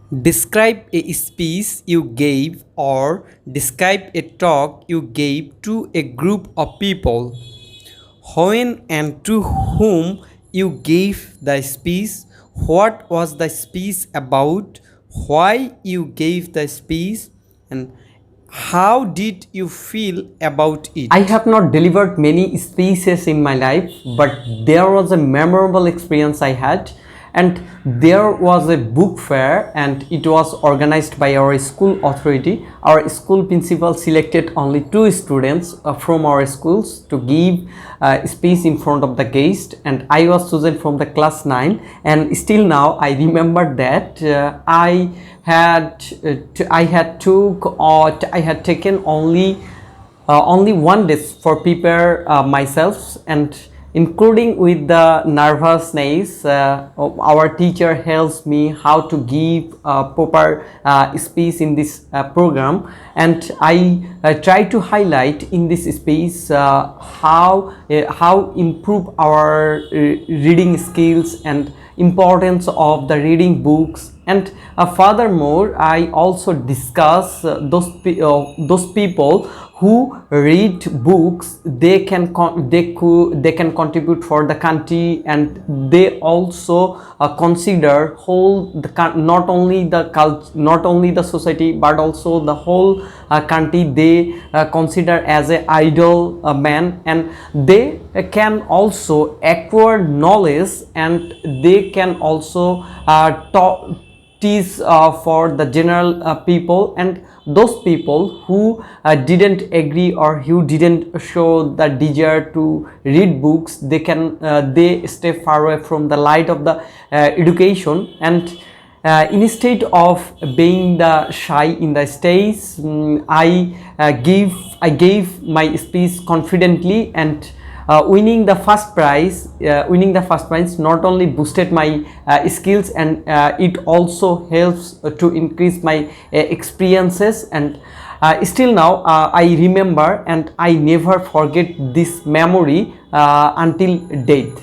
Describe a speech you gave or describe a talk you gave to a group of people. When and to whom you gave the speech, what was the speech about, why you gave the speech, and how did you feel about it? I have not delivered many speeches in my life, but there was a memorable experience I had, and there was a book fair and it was organized by our school authority. Our school principal selected only 2 students from our schools to give a speech in front of the guest, and I was chosen from the class 9. And still now I remember that I had taken only 1 day for prepare myself, and including with the nervousness, our teacher helps me how to give proper speech in this program, and I try to highlight in this speech how improve our reading skills and importance of the reading books. And furthermore, I also discuss those people who read books. They can contribute for the country, and they also consider not only the society but also the whole country. They consider as a idol man, and they can also acquire knowledge, and they can also teach for the general people. And those people who didn't agree or who didn't show the desire to read books, they stay far away from the light of the education. And instead of being the shy in the stage, I gave my speech confidently, and winning the first prize not only boosted my skills, and it also helps to increase my experiences. And still now I remember, and I never forget this memory until date.